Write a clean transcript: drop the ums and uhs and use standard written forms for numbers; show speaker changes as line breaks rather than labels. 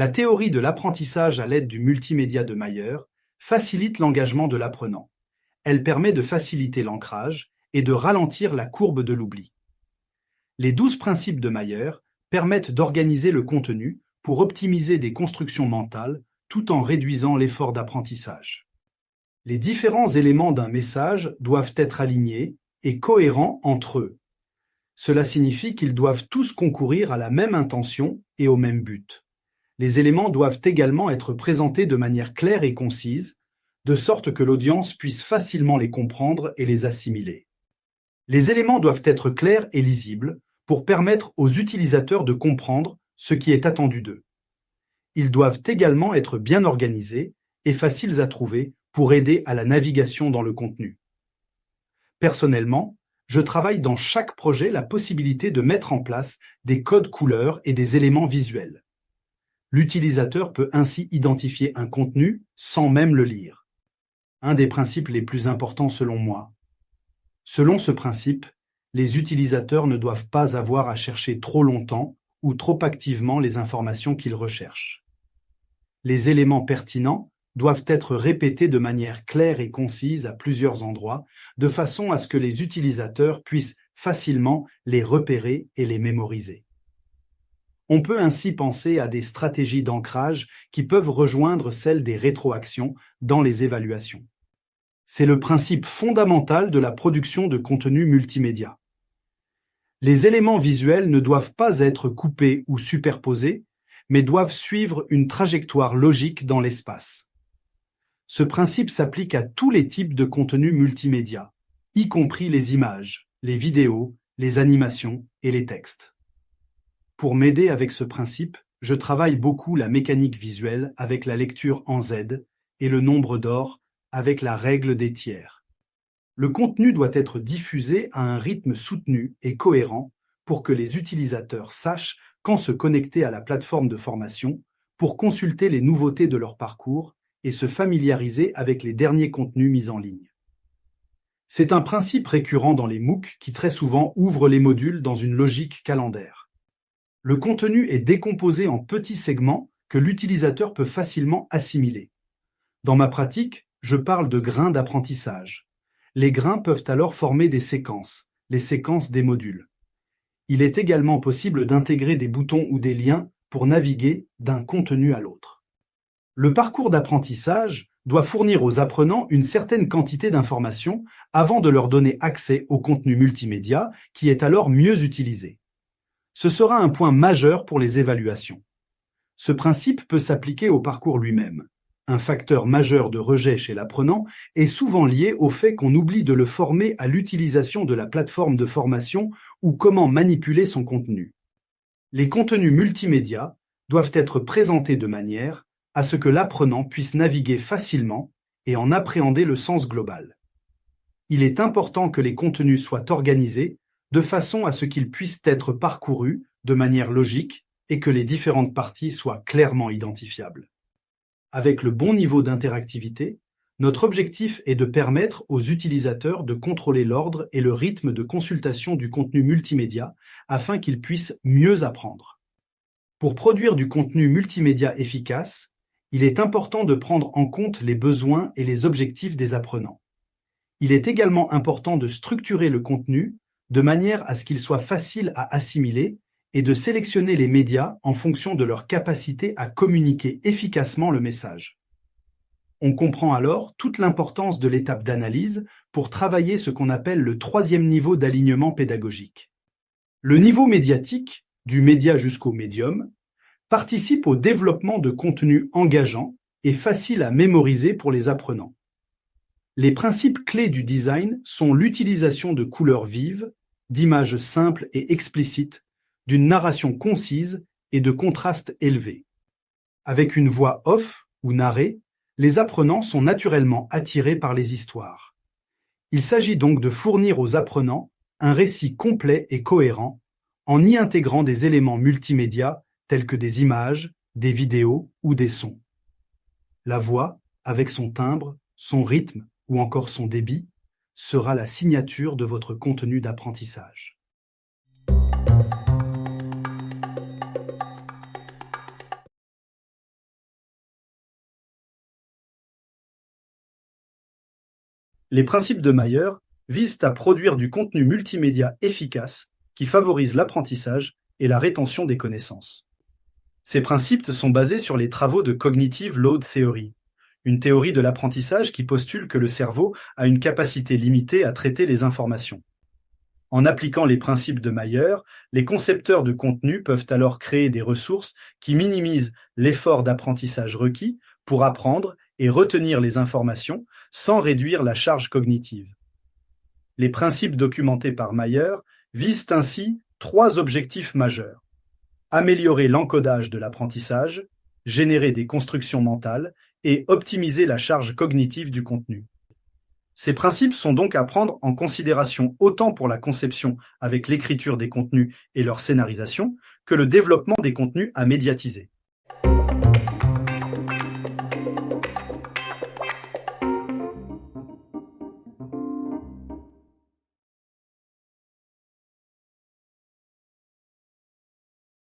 La théorie de l'apprentissage à l'aide du multimédia de Mayer facilite l'engagement de l'apprenant. Elle permet de faciliter l'ancrage et de ralentir la courbe de l'oubli. Les 12 principes de Mayer permettent d'organiser le contenu pour optimiser des constructions mentales tout en réduisant l'effort d'apprentissage. Les différents éléments d'un message doivent être alignés et cohérents entre eux. Cela signifie qu'ils doivent tous concourir à la même intention et au même but. Les éléments doivent également être présentés de manière claire et concise, de sorte que l'audience puisse facilement les comprendre et les assimiler. Les éléments doivent être clairs et lisibles pour permettre aux utilisateurs de comprendre ce qui est attendu d'eux. Ils doivent également être bien organisés et faciles à trouver pour aider à la navigation dans le contenu. Personnellement, je travaille dans chaque projet la possibilité de mettre en place des codes couleurs et des éléments visuels. L'utilisateur peut ainsi identifier un contenu sans même le lire. Un des principes les plus importants selon moi. Selon ce principe, les utilisateurs ne doivent pas avoir à chercher trop longtemps ou trop activement les informations qu'ils recherchent. Les éléments pertinents doivent être répétés de manière claire et concise à plusieurs endroits, de façon à ce que les utilisateurs puissent facilement les repérer et les mémoriser. On peut ainsi penser à des stratégies d'ancrage qui peuvent rejoindre celles des rétroactions dans les évaluations. C'est le principe fondamental de la production de contenu multimédia. Les éléments visuels ne doivent pas être coupés ou superposés, mais doivent suivre une trajectoire logique dans l'espace. Ce principe s'applique à tous les types de contenus multimédia, y compris les images, les vidéos, les animations et les textes. Pour m'aider avec ce principe, je travaille beaucoup la mécanique visuelle avec la lecture en Z et le nombre d'or avec la règle des tiers. Le contenu doit être diffusé à un rythme soutenu et cohérent pour que les utilisateurs sachent quand se connecter à la plateforme de formation pour consulter les nouveautés de leur parcours et se familiariser avec les derniers contenus mis en ligne. C'est un principe récurrent dans les MOOC qui très souvent ouvrent les modules dans une logique calendaire. Le contenu est décomposé en petits segments que l'utilisateur peut facilement assimiler. Dans ma pratique, je parle de grains d'apprentissage. Les grains peuvent alors former des séquences, les séquences des modules. Il est également possible d'intégrer des boutons ou des liens pour naviguer d'un contenu à l'autre. Le parcours d'apprentissage doit fournir aux apprenants une certaine quantité d'informations avant de leur donner accès au contenu multimédia qui est alors mieux utilisé. Ce sera un point majeur pour les évaluations. Ce principe peut s'appliquer au parcours lui-même. Un facteur majeur de rejet chez l'apprenant est souvent lié au fait qu'on oublie de le former à l'utilisation de la plateforme de formation ou comment manipuler son contenu. Les contenus multimédia doivent être présentés de manière à ce que l'apprenant puisse naviguer facilement et en appréhender le sens global. Il est important que les contenus soient organisés de façon à ce qu'ils puissent être parcourus de manière logique et que les différentes parties soient clairement identifiables. Avec le bon niveau d'interactivité, notre objectif est de permettre aux utilisateurs de contrôler l'ordre et le rythme de consultation du contenu multimédia afin qu'ils puissent mieux apprendre. Pour produire du contenu multimédia efficace, il est important de prendre en compte les besoins et les objectifs des apprenants. Il est également important de structurer le contenu de manière à ce qu'il soit facile à assimiler et de sélectionner les médias en fonction de leur capacité à communiquer efficacement le message. On comprend alors toute l'importance de l'étape d'analyse pour travailler ce qu'on appelle le 3e niveau d'alignement pédagogique. Le niveau médiatique, du média jusqu'au médium, participe au développement de contenus engageants et faciles à mémoriser pour les apprenants. Les principes clés du design sont l'utilisation de couleurs vives, d'images simples et explicites, d'une narration concise et de contrastes élevés. Avec une voix off ou narrée, les apprenants sont naturellement attirés par les histoires. Il s'agit donc de fournir aux apprenants un récit complet et cohérent en y intégrant des éléments multimédia tels que des images, des vidéos ou des sons. La voix, avec son timbre, son rythme ou encore son débit, sera la signature de votre contenu d'apprentissage. Les principes de Mayer visent à produire du contenu multimédia efficace qui favorise l'apprentissage et la rétention des connaissances. Ces principes sont basés sur les travaux de Cognitive Load Theory, une théorie de l'apprentissage qui postule que le cerveau a une capacité limitée à traiter les informations. En appliquant les principes de Mayer, les concepteurs de contenu peuvent alors créer des ressources qui minimisent l'effort d'apprentissage requis pour apprendre et retenir les informations sans réduire la charge cognitive. Les principes documentés par Mayer visent ainsi 3 objectifs majeurs: améliorer l'encodage de l'apprentissage, générer des constructions mentales et optimiser la charge cognitive du contenu. Ces principes sont donc à prendre en considération autant pour la conception avec l'écriture des contenus et leur scénarisation que le développement des contenus à médiatiser.